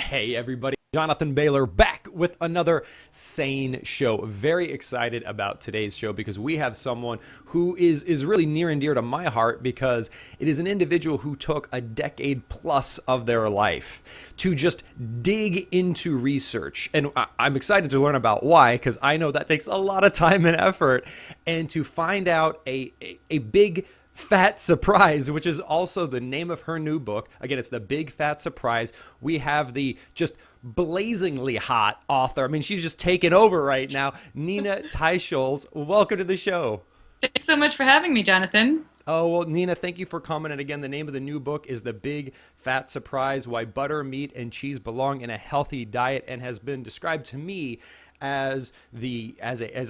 Hey everybody, Jonathan Bailor back with another SANE show. Very excited about today's show because we have someone who is really near and dear to my heart because it is an individual who took a decade plus of their life to just dig into research. And I'm excited to learn about why, because I know that takes a lot of time and effort, and to find out a big Fat Surprise, which is also the name of her new book. Again, it's The Big Fat Surprise. We have the just blazingly hot author. I mean, she's just taken over right now. Nina Teicholz, welcome to the show. Thanks so much for having me, Jonathan. Oh, well, Nina, thank you for coming. And again, the name of the new book is The Big Fat Surprise, Why Butter, Meat, and Cheese Belong in a Healthy Diet, and has been described to me as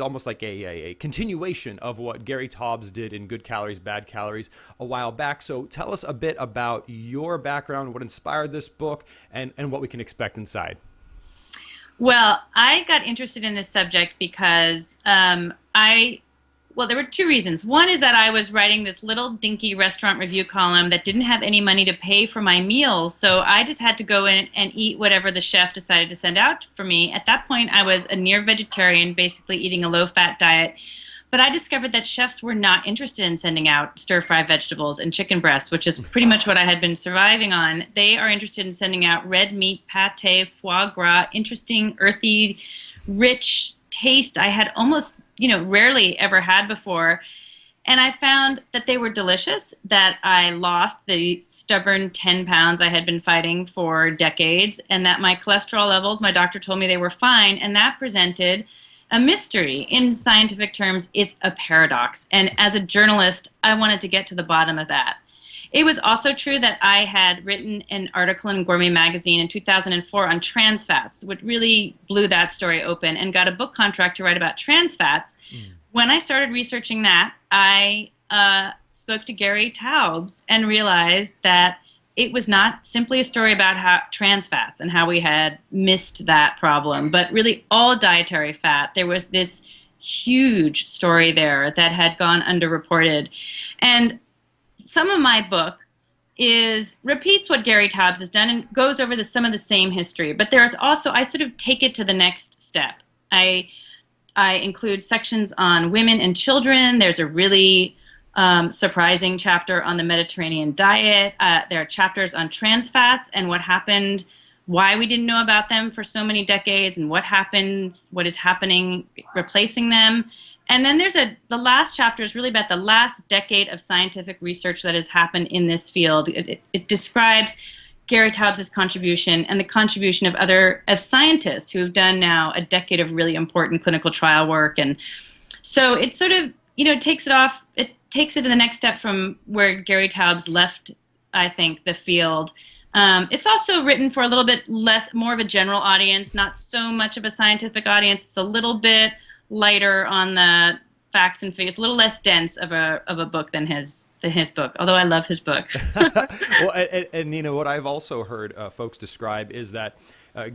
almost like a continuation of what Gary Taubes did in Good Calories, Bad Calories a while back. So tell us a bit about your background, what inspired this book, and what we can expect inside. Well, I got interested in this subject because there were two reasons. One is that I was writing this little dinky restaurant review column that didn't have any money to pay for my meals, so I just had to go in and eat whatever the chef decided to send out for me. At that point, I was a near vegetarian, basically eating a low-fat diet, but I discovered that chefs were not interested in sending out stir-fried vegetables and chicken breasts, which is pretty much what I had been surviving on. They are interested in sending out red meat, pate, foie gras, interesting, earthy, rich taste I had almost rarely ever had before. And I found that they were delicious, that I lost the stubborn 10 pounds I had been fighting for decades, and that my cholesterol levels, my doctor told me they were fine, and that presented a mystery. In scientific terms, it's a paradox. And as a journalist, I wanted to get to the bottom of that. It was also true that I had written an article in Gourmet magazine in 2004 on trans fats, which really blew that story open, and got a book contract to write about trans fats. When I started researching that, I spoke to Gary Taubes and realized that it was not simply a story about how trans fats and how we had missed that problem, but really all dietary fat. There was this huge story there that had gone underreported. And some of my book repeats what Gary Taubes has done and goes over some of the same history. But there's also, I sort of take it to the next step. I include sections on women and children. There's a really surprising chapter on the Mediterranean diet. There are chapters on trans fats and what happened, why we didn't know about them for so many decades, and what is happening replacing them. And then the last chapter is really about the last decade of scientific research that has happened in this field. It describes Gary Taubes' contribution and the contribution of scientists who have done now a decade of really important clinical trial work. And so it sort of, takes it to the next step from where Gary Taubes left, I think, the field. It's also written for a little bit more of a general audience, not so much of a scientific audience. It's a little bit lighter on the facts and figures, a little less dense of a book than his book, although I love his book. Well, and Nina, what I've also heard folks describe is that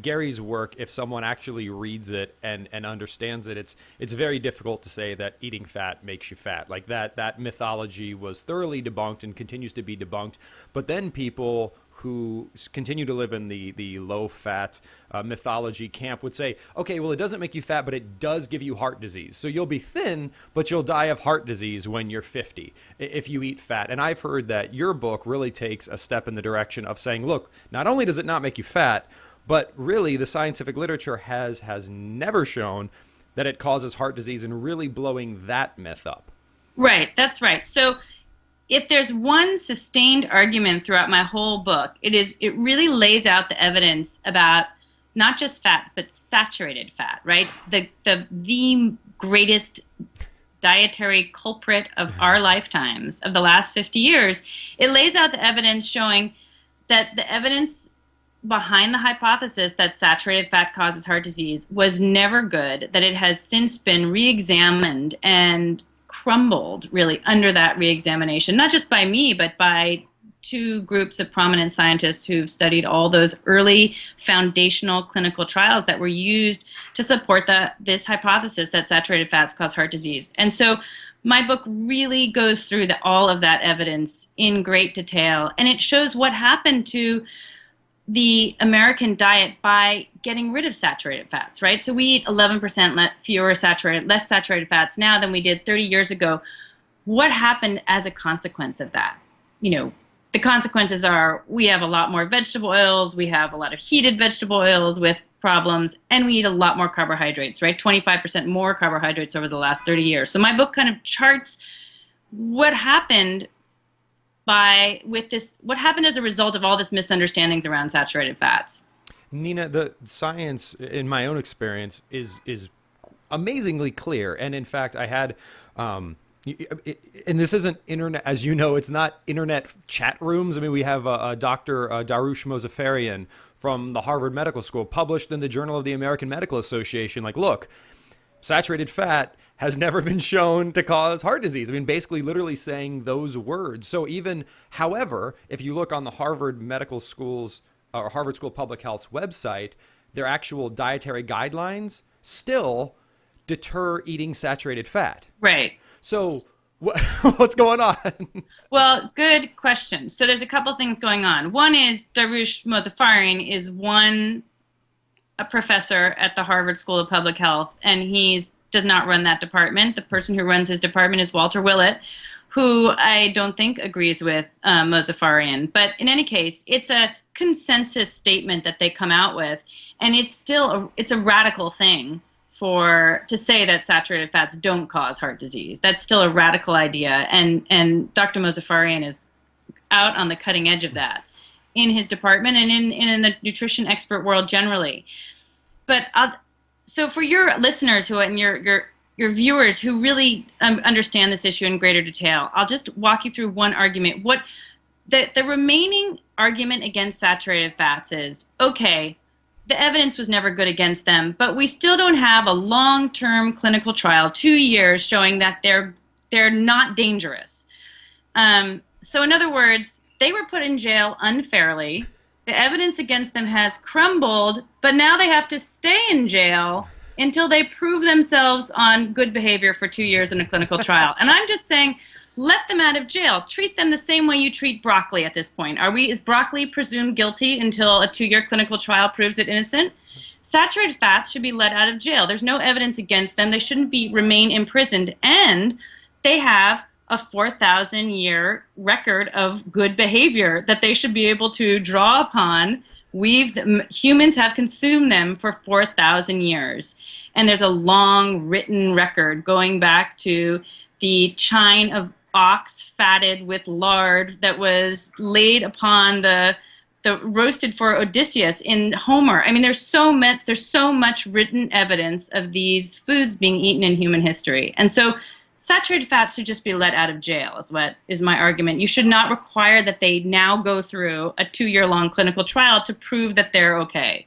Gary's work, if someone actually reads it and understands it, it's very difficult to say that eating fat makes you fat. Like that mythology was thoroughly debunked and continues to be debunked. But then people who continue to live in the low-fat mythology camp would say, okay, well, it doesn't make you fat, but it does give you heart disease. So you'll be thin, but you'll die of heart disease when you're 50 if you eat fat. And I've heard that your book really takes a step in the direction of saying, look, not only does it not make you fat, but really the scientific literature has never shown that it causes heart disease, and really blowing that myth up. Right, that's right. So if there's one sustained argument throughout my whole book, it really lays out the evidence about not just fat, but saturated fat, right? The greatest dietary culprit of our lifetimes, of the last 50 years. It lays out the evidence showing that the evidence behind the hypothesis that saturated fat causes heart disease was never good, that it has since been re-examined and crumbled really under that re-examination, not just by me, but by two groups of prominent scientists who've studied all those early foundational clinical trials that were used to support this hypothesis that saturated fats cause heart disease. And so my book really goes through all of that evidence in great detail, and it shows what happened to the American diet by getting rid of saturated fats, right? So we eat 11% less saturated fats now than we did 30 years ago. What happened as a consequence of that? You know, the consequences are we have a lot more vegetable oils, we have a lot of heated vegetable oils with problems, and we eat a lot more carbohydrates, right? 25% more carbohydrates over the last 30 years. So my book kind of charts what happened what happened as a result of all this misunderstandings around saturated fats. Nina, the science, in my own experience, is amazingly clear. And in fact, I had, and this isn't internet, as you know, it's not internet chat rooms. I mean, we have Dr. Darush Mozaffarian from the Harvard Medical School published in the Journal of the American Medical Association. Like, look, saturated fat has never been shown to cause heart disease. I mean, basically literally saying those words. So even, however, if you look on the Harvard Medical School's or Harvard School of Public Health's website, their actual dietary guidelines still deter eating saturated fat. Right. So what's going on? Well, good question. So there's a couple things going on. One is Darush Mozaffarian is a professor at the Harvard School of Public Health, and does not run that department. The person who runs his department is Walter Willett, who I don't think agrees with Mozaffarian. But in any case, it's a consensus statement that they come out with, and it's a radical thing to say that saturated fats don't cause heart disease. That's still a radical idea, and Dr. Mozaffarian is out on the cutting edge of that in his department and in the nutrition expert world generally. But so for your listeners and your viewers who really understand this issue in greater detail, I'll just walk you through one argument. What the remaining argument against saturated fats is, okay, the evidence was never good against them, but we still don't have a long-term clinical trial, 2 years, showing that they're not dangerous. So in other words, they were put in jail unfairly. The evidence against them has crumbled, but now they have to stay in jail until they prove themselves on good behavior for 2 years in a clinical trial. And I'm just saying, let them out of jail. Treat them the same way you treat broccoli at this point. Is broccoli presumed guilty until a 2-year clinical trial proves it innocent? Saturated fats should be let out of jail. There's no evidence against them. They shouldn't remain imprisoned. And they have a 4,000-year record of good behavior that they should be able to draw upon. Humans have consumed them for 4,000 years. And there's a long written record going back to the chine of ox fatted with lard that was laid upon the roasted for Odysseus in Homer. I mean, there's so much written evidence of these foods being eaten in human history. And so saturated fats should just be let out of jail, is what is my argument. You should not require that they now go through a 2-year-long clinical trial to prove that they're okay.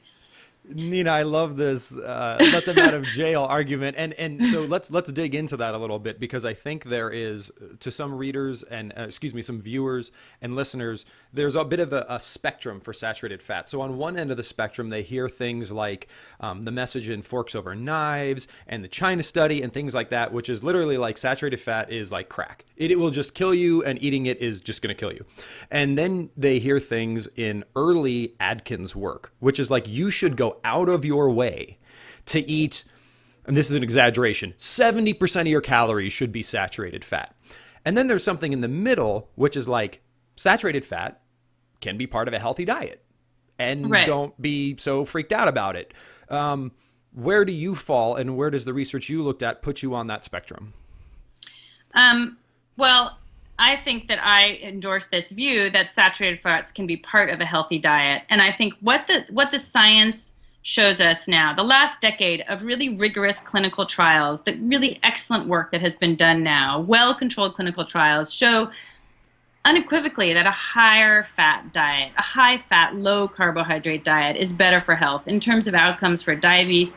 Nina, I love this let them out of jail argument. And so let's dig into that a little bit, because I think there is, to some readers and, some viewers and listeners, there's a bit of a spectrum for saturated fat. So on one end of the spectrum, they hear things like the message in Forks Over Knives and the China study and things like that, which is literally like saturated fat is like crack. It will just kill you, and eating it is just going to kill you. And then they hear things in early Atkins work, which is like you should go out of your way to eat, and this is an exaggeration, 70% of your calories should be saturated fat. And then there's something in the middle, which is like saturated fat can be part of a healthy diet, and right. Don't be so freaked out about it. Where do you fall, and where does the research you looked at put you on that spectrum? Well, I think that I endorse this view that saturated fats can be part of a healthy diet. And I think what the science shows us now, the last decade of really rigorous clinical trials, the really excellent work that has been done now, well-controlled clinical trials, show unequivocally that a higher fat diet, a high-fat, low-carbohydrate diet is better for health in terms of outcomes for diabetes,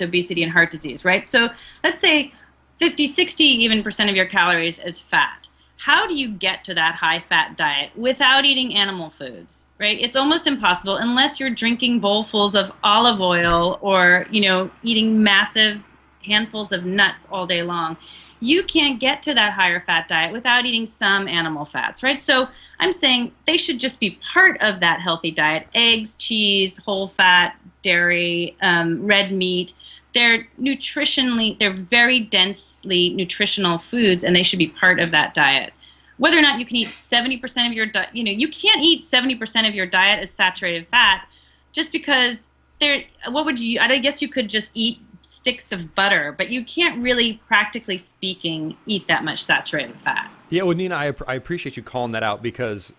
obesity, and heart disease, right? So let's say 50, 60 even % of your calories is fat. How do you get to that high-fat diet without eating animal foods, right? It's almost impossible unless you're drinking bowlfuls of olive oil or, eating massive handfuls of nuts all day long. you can't get to that higher fat diet without eating some animal fats, right? So I'm saying they should just be part of that healthy diet. Eggs, cheese, whole fat, dairy, red meat. They're very densely nutritional foods, and they should be part of that diet. Whether or not you can eat 70% of your diet, you can't eat 70% of your diet as saturated fat just because I guess you could just eat sticks of butter, but you can't really, practically speaking, eat that much saturated fat. Yeah, well, Nina, I appreciate you calling that out because,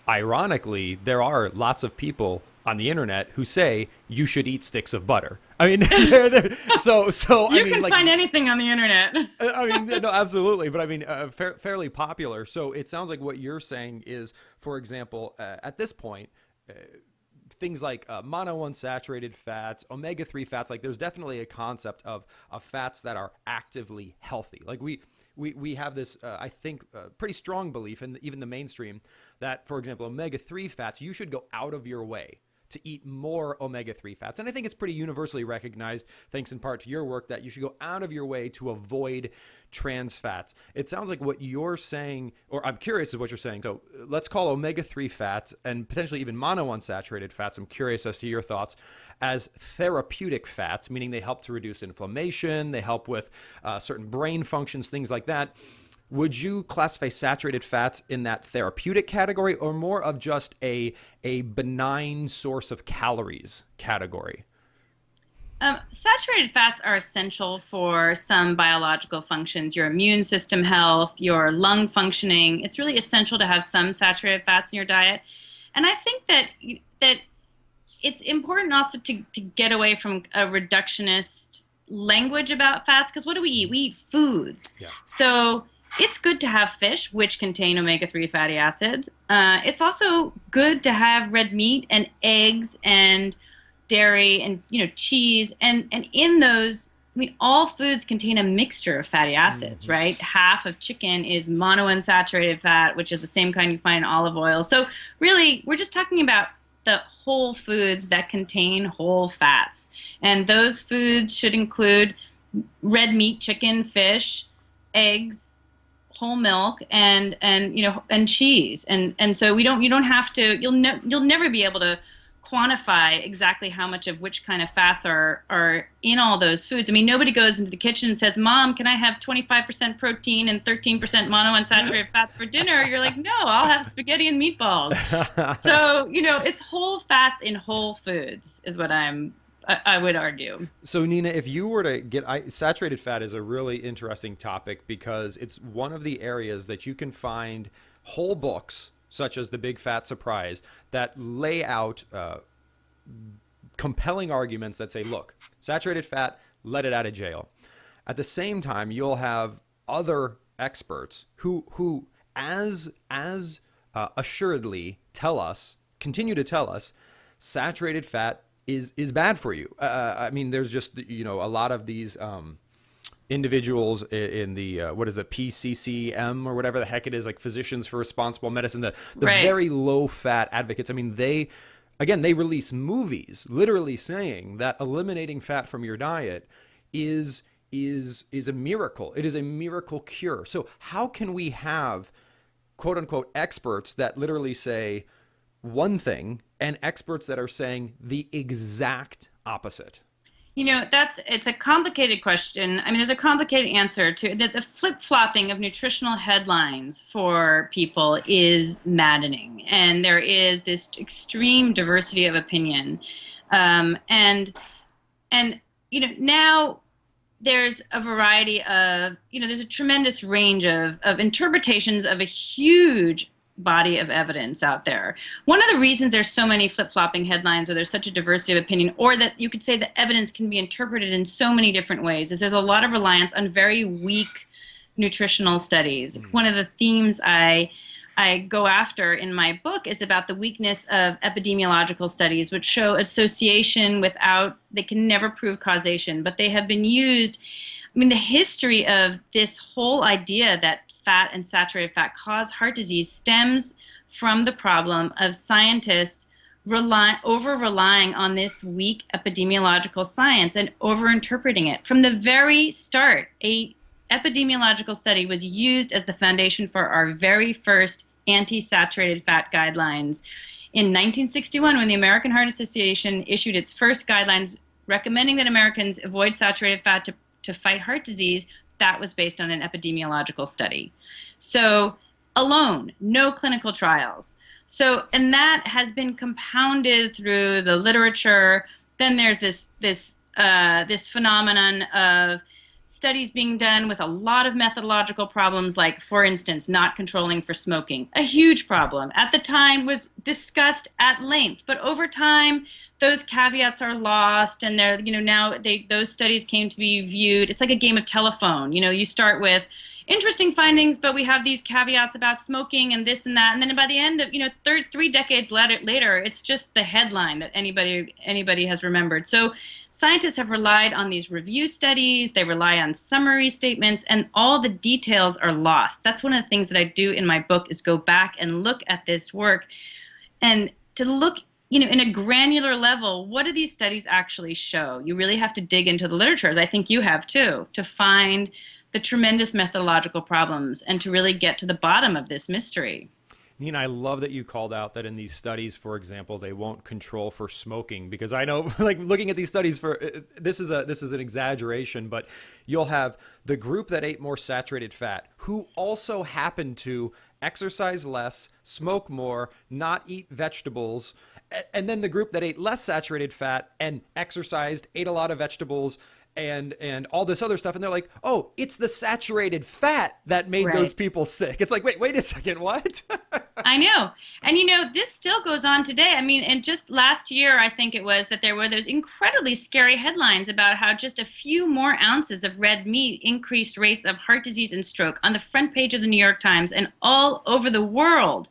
ironically, there are lots of people on the internet who say you should eat sticks of butter. I mean, so you can find anything on the internet. I mean, no, absolutely, but I mean, fairly popular. So it sounds like what you're saying is, for example, at this point, things like monounsaturated fats, omega-3 fats, like there's definitely a concept of fats that are actively healthy. Like we have this, I think, pretty strong belief in even the mainstream that, for example, omega-3 fats, you should go out of your way to eat more omega-3 fats. And I think it's pretty universally recognized, thanks in part to your work, that you should go out of your way to avoid trans fats. It sounds like what you're saying, or I'm curious of what you're saying. So let's call omega-3 fats and potentially even monounsaturated fats, I'm curious as to your thoughts, as therapeutic fats, meaning they help to reduce inflammation, they help with certain brain functions, things like that. Would you classify saturated fats in that therapeutic category, or more of just a benign source of calories category? Saturated fats are essential for some biological functions, your immune system health, your lung functioning. It's really essential to have some saturated fats in your diet. And I think that it's important also to get away from a reductionist language about fats, because what do we eat? We eat foods. Yeah. So it's good to have fish, which contain omega-3 fatty acids. It's also good to have red meat and eggs and dairy and cheese. And in those, I mean, all foods contain a mixture of fatty acids, right? Half of chicken is monounsaturated fat, which is the same kind you find in olive oil. So really, we're just talking about the whole foods that contain whole fats. And those foods should include red meat, chicken, fish, eggs, whole milk, and cheese. And so you don't have to, you'll never be able to quantify exactly how much of which kind of fats are in all those foods. I mean, nobody goes into the kitchen and says, "Mom, can I have 25% protein and 13% monounsaturated fats for dinner?" You're like, "No, I'll have spaghetti and meatballs." So, it's whole fats in whole foods is what I would argue. So Nina, if you were to saturated fat is a really interesting topic because it's one of the areas that you can find whole books, such as The Big Fat Surprise, that lay out compelling arguments that say, look, saturated fat, let it out of jail. At the same time, you'll have other experts who as assuredly continue to tell us, saturated fat is bad for you. I mean, there's just, a lot of these individuals in the what is it, PCCM or whatever the heck it is, like Physicians for Responsible Medicine, the right. Very low fat advocates. I mean, they release movies literally saying that eliminating fat from your diet is a miracle. It is a miracle cure. So how can we have quote unquote experts that literally say one thing and experts that are saying the exact opposite? It's a complicated question. I mean, there's a complicated answer to that. The flip-flopping of nutritional headlines for people is maddening. And there is this extreme diversity of opinion. And now there's a variety of, there's a tremendous range of interpretations of a huge body of evidence out there. One of the reasons there's so many flip-flopping headlines, or there's such a diversity of opinion, or that you could say the evidence can be interpreted in so many different ways, is there's a lot of reliance on very weak nutritional studies. One of the themes I go after in my book is about the weakness of epidemiological studies, which show association they can never prove causation, but they have been used. I mean, the history of this whole idea that fat and saturated fat cause heart disease stems from the problem of scientists over-relying on this weak epidemiological science and over-interpreting it. From the very start, epidemiological study was used as the foundation for our very first anti-saturated fat guidelines. In 1961, when the American Heart Association issued its first guidelines recommending that Americans avoid saturated fat to fight heart disease, that was based on an epidemiological study. So alone, no clinical trials. So, and that has been compounded through the literature. Then there's this phenomenon of studies being done with a lot of methodological problems, like, for instance, not controlling for smoking. A huge problem. At the time was discussed at length, but over time, those caveats are lost, and they're, now those studies came to be viewed. It's like a game of telephone. You start with interesting findings, but we have these caveats about smoking and this and that, and then by the end of 3 decades later, it's just the headline that anybody has remembered. So scientists have relied on these review studies, they rely on summary statements, and all the details are lost. That's one of the things that I do in my book, is go back and look at this work and to look in a granular level, what do these studies actually show? You really have to dig into the literature, as I think you have too, to find the tremendous methodological problems and to really get to the bottom of this mystery. Nina, I love that you called out that in these studies, for example, they won't control for smoking, because I know, like, looking at these studies, this is an exaggeration, but you'll have the group that ate more saturated fat who also happened to exercise less, smoke more, not eat vegetables, and then the group that ate less saturated fat and exercised, ate a lot of vegetables, and all this other stuff, and they're like, oh, it's the saturated fat that made those people sick. It's like, wait a second, what? I know. And this still goes on today. I mean, and just last year, I think it was, that there were those incredibly scary headlines about how just a few more ounces of red meat increased rates of heart disease and stroke on the front page of the New York Times and all over the world.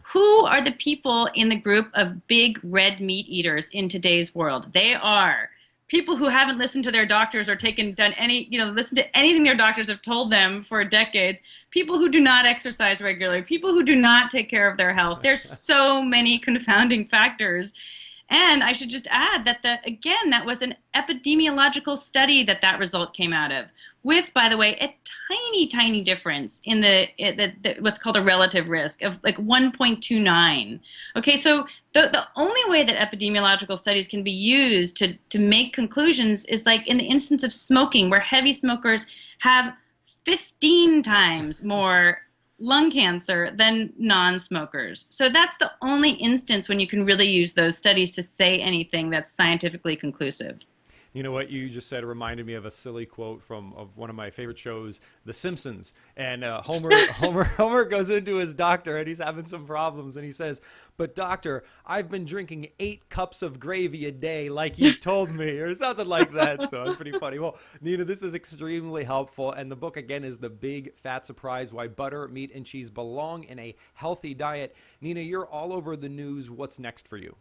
Who are the people in the group of big red meat eaters in today's world? They are people who haven't listened to their doctors or listened to anything their doctors have told them for decades, people who do not exercise regularly, people who do not take care of their health. There's so many confounding factors. And I should just add that that was an epidemiological study that result came out of, with, by the way, a tiny difference in the what's called a relative risk of like 1.29. Okay, so the only way that epidemiological studies can be used to make conclusions is like in the instance of smoking, where heavy smokers have 15 times more lung cancer than non-smokers. So that's the only instance when you can really use those studies to say anything that's scientifically conclusive. You know what you just said reminded me of a silly quote of one of my favorite shows, The Simpsons. And Homer goes into his doctor and he's having some problems, and he says, "But doctor, I've been drinking 8 cups of gravy a day like you told me," or something like that. So it's pretty funny. Well, Nina, this is extremely helpful. And the book, again, is The Big Fat Surprise: Why Butter, Meat, and Cheese Belong in a Healthy Diet. Nina, you're all over the news. What's next for you?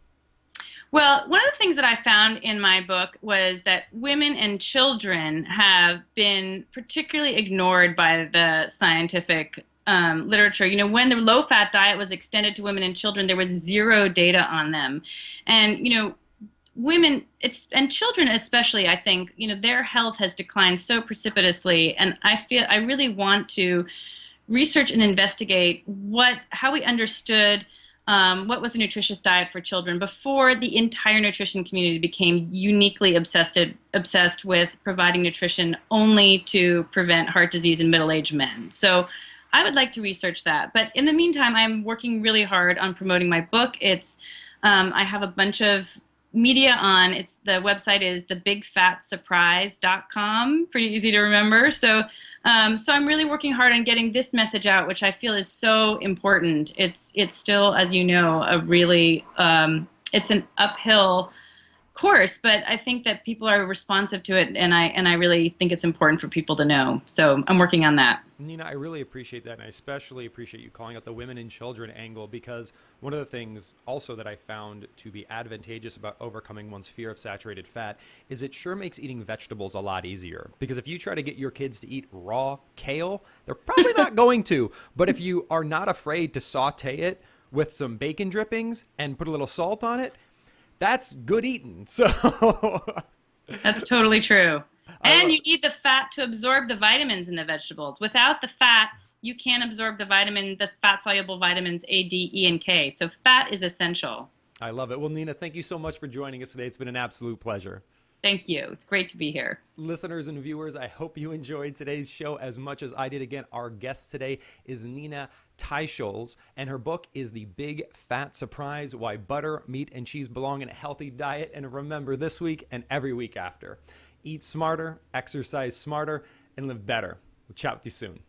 Well, one of the things that I found in my book was that women and children have been particularly ignored by the scientific literature. When the low-fat diet was extended to women and children, there was zero data on them. And, women and children especially, I think, their health has declined so precipitously. And I really want to research and investigate how we understood what was a nutritious diet for children before the entire nutrition community became uniquely obsessed with providing nutrition only to prevent heart disease in middle-aged men. So I would like to research that. But in the meantime, I'm working really hard on promoting my book. I have a bunch of media on. The website is thebigfatsurprise.com. Pretty easy to remember. So I'm really working hard on getting this message out, which I feel is so important. It's still, as you know, a really it's an uphill course, but I think that people are responsive to it, and I really think it's important for people to know. So I'm working on that. Nina, I really appreciate that, and I especially appreciate you calling out the women and children angle, because one of the things also that I found to be advantageous about overcoming one's fear of saturated fat is it sure makes eating vegetables a lot easier. Because if you try to get your kids to eat raw kale, they're probably not going to. But if you are not afraid to saute it with some bacon drippings and put a little salt on it, that's good eating. So that's totally true. And you need the fat to absorb the vitamins in the vegetables. Without the fat, you can't absorb the fat-soluble vitamins A, D, E, and K. So fat is essential. I love it. Well, Nina, thank you so much for joining us today. It's been an absolute pleasure. Thank you. It's great to be here. Listeners and viewers, I hope you enjoyed today's show as much as I did. Again, our guest today is Nina Teicholz, and her book is The Big Fat Surprise: Why Butter, Meat, and Cheese Belong in a Healthy Diet. And remember, this week and every week after, eat smarter, exercise smarter, and live better. We'll chat with you soon.